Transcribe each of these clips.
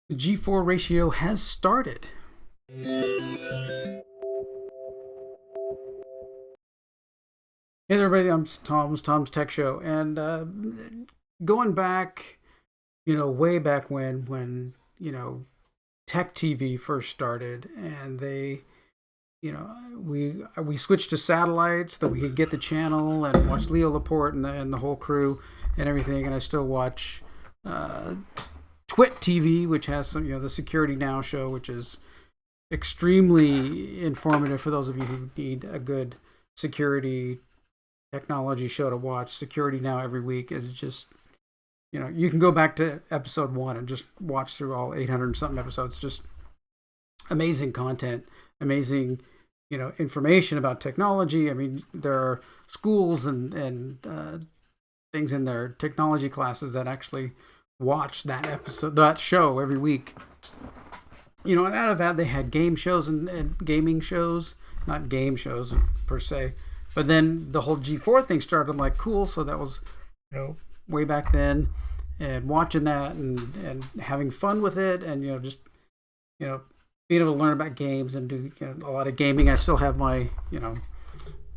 The G4 ratio has started. Hey there, everybody. I'm Tom's Tech Show, and going back, way back when Tech TV first started, and we switched to satellite so that we could get the channel and watch Leo Laporte and the whole crew and everything. And I still watch Twit TV, which has some, the Security Now show, which is extremely informative for those of you who need a good security technology show to watch. Security Now every week is just, you can go back to episode 1 and just watch through all 800 and something episodes. Just amazing content, amazing, information about technology. I mean, there are schools and things in their technology classes that actually watch that show every week. And out of that, they had game shows and gaming shows, not game shows per se. But then the whole G4 thing started. I'm like, cool. So that was, way back then, and watching that and having fun with it, and just being able to learn about games and do a lot of gaming. I still have my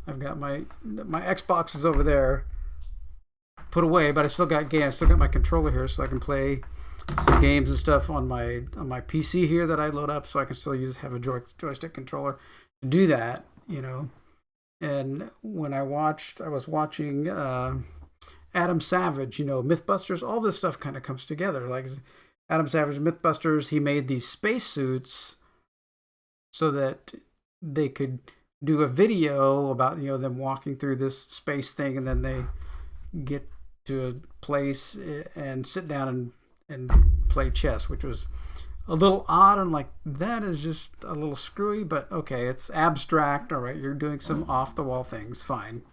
I've got my Xboxes over there put away, but I still got games. I still got my controller here, so I can play some games and stuff on my PC here that I load up, so I can still have a joystick controller to do that. And when I was watching Adam Savage, Mythbusters, all this stuff kind of comes together. Like Adam Savage, Mythbusters, he made these spacesuits so that they could do a video about, them walking through this space thing, and then they get to a place and sit down and play chess, which was a little odd. I'm like, that is just a little screwy, but okay, it's abstract. All right, you're doing some off the wall things, fine,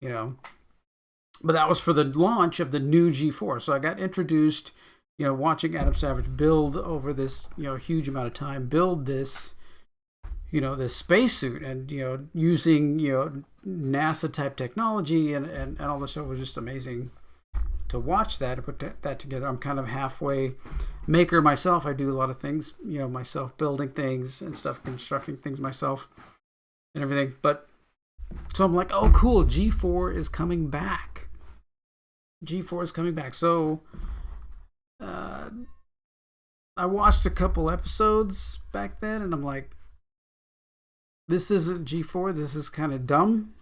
But that was for the launch of the new G4, so I got introduced, watching Adam Savage build over this, huge amount of time, build this, this spacesuit, and using NASA type technology and all this stuff was just amazing to watch that and put that together. I'm kind of halfway maker myself. I do a lot of things, myself, building things and stuff, constructing things myself and everything. But so I'm like, oh, cool, G4 is coming back. G4 is coming back. So I watched a couple episodes back then, and I'm like, this isn't G4. This is kind of dumb,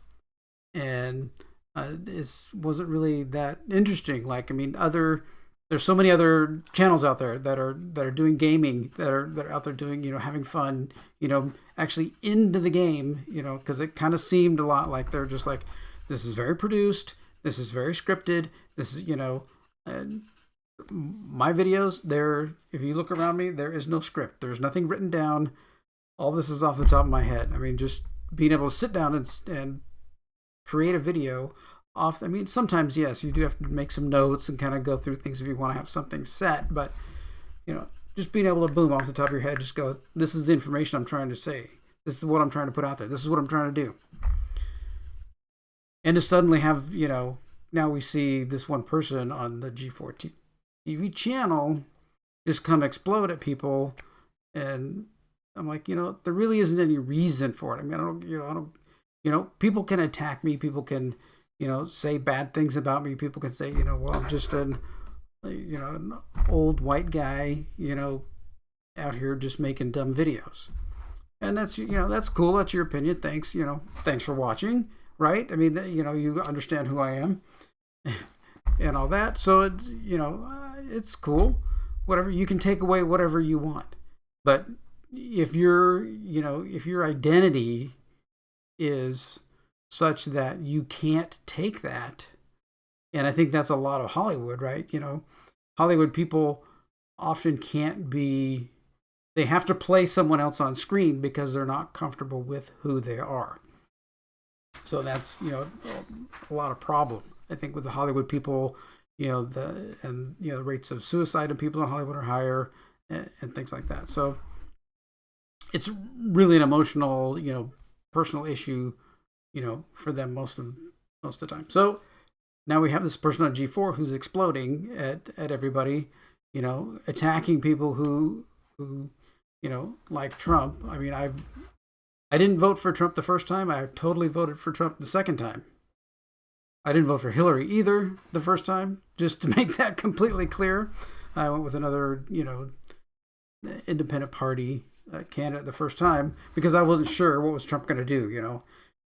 and it wasn't really that interesting. Like, I mean, there's so many other channels out there that are doing gaming, that are out there doing, having fun, actually into the game, because it kind of seemed a lot like they're just like, this is very produced, this is very scripted, this is, my videos, if you look around me, there is no script, there's nothing written down, all this is off the top of my head. I mean, just being able to sit down and create a video off. I mean, sometimes, yes, you do have to make some notes and kind of go through things if you want to have something set, but just being able to boom off the top of your head, just go, this is the information I'm trying to say, this is what I'm trying to put out there, this is what I'm trying to do. And to suddenly have, now we see this one person on the G4 TV channel just come explode at people, and I'm like, there really isn't any reason for it. I mean, I don't, people can attack me, people can, say bad things about me, people can say, well, I'm just an old white guy, out here just making dumb videos. And that's, that's cool, that's your opinion, thanks, thanks for watching, right? I mean, you understand who I am and all that, so it's, it's cool, whatever, you can take away whatever you want. But if your identity is such that you can't take that, and I think that's a lot of Hollywood, right? Hollywood people often can't be, they have to play someone else on screen because they're not comfortable with who they are. So that's, a lot of problem, I think, with the Hollywood people, the rates of suicide in people in Hollywood are higher, and things like that. So it's really an emotional, personal issue, for them most of the time. So now we have this person on G4 who's exploding at everybody, attacking people who like Trump. I mean, I didn't vote for Trump the first time. I totally voted for Trump the second time. I didn't vote for Hillary either the first time, just to make that completely clear. I went with another, independent party candidate the first time because I wasn't sure what was Trump going to do.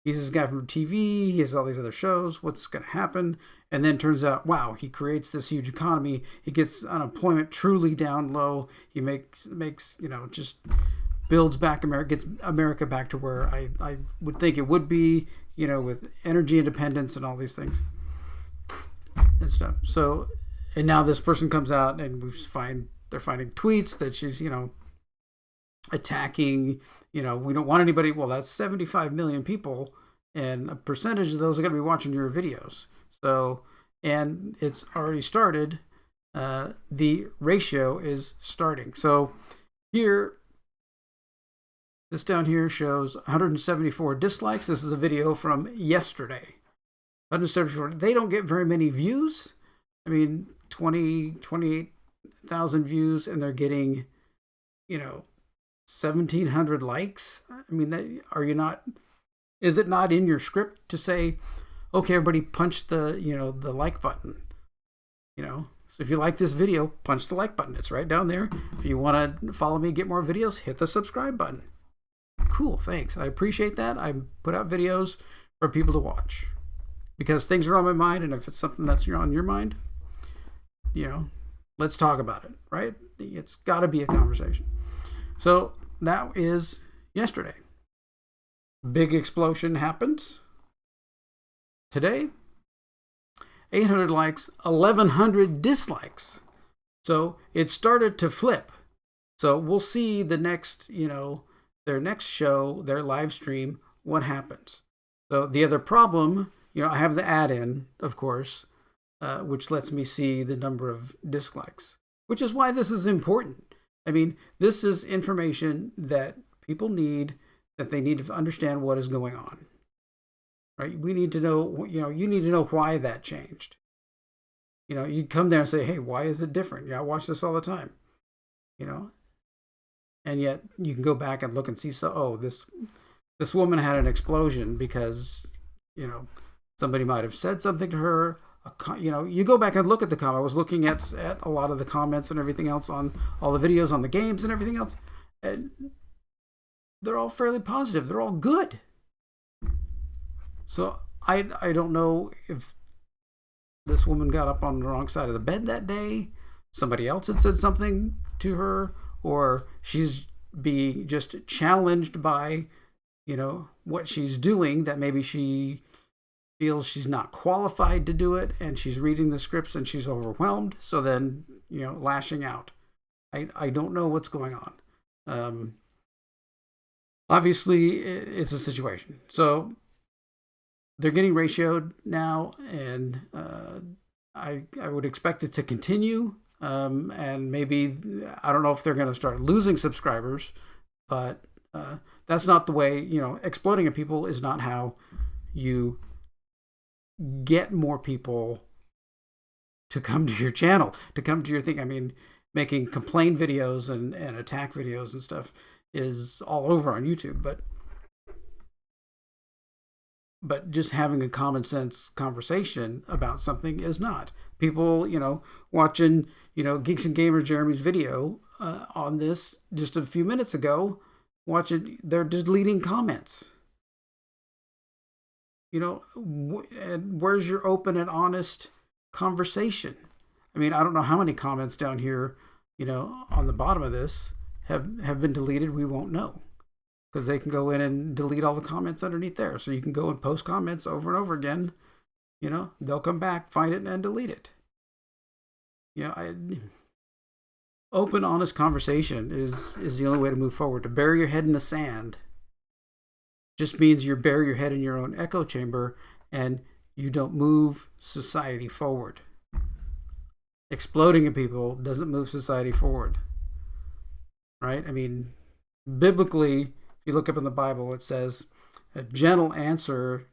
He's this guy from TV. He has all these other shows. What's going to happen? And then turns out, wow, he creates this huge economy. He gets unemployment truly down low. He makes just builds back America, gets America back to where I would think it would be, with energy independence and all these things and stuff. So, and now this person comes out and they're finding tweets that she's, attacking, we don't want anybody. Well, that's 75 million people, and a percentage of those are going to be watching your videos. So, and it's already started. The ratio is starting. So here, this down here shows 174 dislikes. This is a video from yesterday. 174. They don't get very many views. I mean, 28,000 views, and they're getting, 1,700 likes. I mean, is it not in your script to say, okay, everybody punch the like button, So if you like this video, punch the like button. It's right down there. If you want to follow me, get more videos, hit the subscribe button. Cool, thanks. I appreciate that. I put out videos for people to watch because things are on my mind, and if it's something that's on your mind, let's talk about it, right? It's got to be a conversation. So that is yesterday. Big explosion happens today. 800 likes, 1,100 dislikes. So it started to flip. So we'll see the next, their next show, their live stream, what happens. So the other problem, I have the add-in, of course, which lets me see the number of dislikes, which is why this is important. I mean, this is information that people need, that they need to understand what is going on. Right? We need to know, you need to know why that changed. You come there and say, hey, why is it different? I watch this all the time. And yet you can go back and look and see, this woman had an explosion because, somebody might have said something to her. You go back and look at the comment. I was looking at a lot of the comments and everything else on all the videos on the games and everything else. And they're all fairly positive. They're all good. So I don't know if this woman got up on the wrong side of the bed that day, somebody else had said something to her, or she's being just challenged by, what she's doing, that maybe she feels she's not qualified to do it, and she's reading the scripts and she's overwhelmed. So then, lashing out. I don't know what's going on. Obviously, it's a situation. So they're getting ratioed now, and I would expect it to continue. And maybe, I don't know if they're going to start losing subscribers, but that's not the way, exploding at people is not how you get more people to come to your channel, to come to your thing. I mean, making complaint videos and attack videos and stuff is all over on YouTube, but just having a common sense conversation about something is not. People, watching, Geeks and Gamers Jeremy's video on this just a few minutes ago, they're deleting comments. And where's your open and honest conversation? I mean, I don't know how many comments down here, on the bottom of this have been deleted. We won't know, because they can go in and delete all the comments underneath there. So you can go and post comments over and over again. They'll come back, find it, and delete it. Open, honest conversation is the only way to move forward. To bury your head in the sand just means you bury your head in your own echo chamber and you don't move society forward. Exploding at people doesn't move society forward. Right? I mean, biblically, if you look up in the Bible, it says a gentle answer,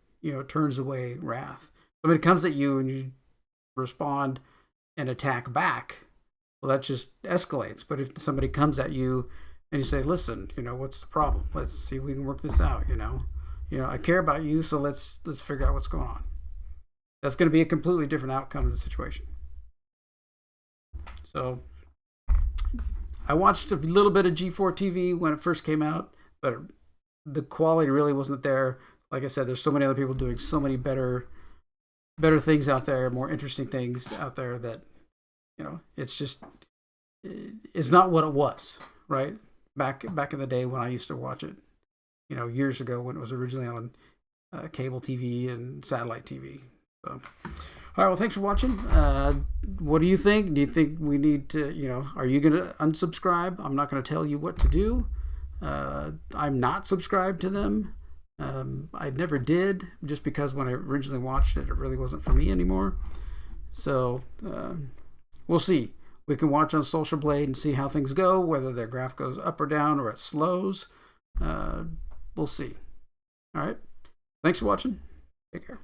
turns away wrath. Somebody comes at you and you respond and attack back. well, that just escalates. But if somebody comes at you and you say, listen, what's the problem? Let's see if we can work this out. I care about you, so let's figure out what's going on. That's going to be a completely different outcome of the situation. So I watched a little bit of G4TV when it first came out, but the quality really wasn't there. Like I said, there's so many other people doing so many better things out there, more interesting things out there that, it's not what it was, right? Back in the day when I used to watch it, years ago when it was originally on cable TV and satellite TV. So, all right, well, thanks for watching. What do you think? Do you think we need to, are you going to unsubscribe? I'm not going to tell you what to do. I'm not subscribed to them. I never did, just because when I originally watched it, it really wasn't for me anymore. So we'll see. We can watch on Social Blade and see how things go, whether their graph goes up or down or it slows. We'll see. All right. Thanks for watching. Take care.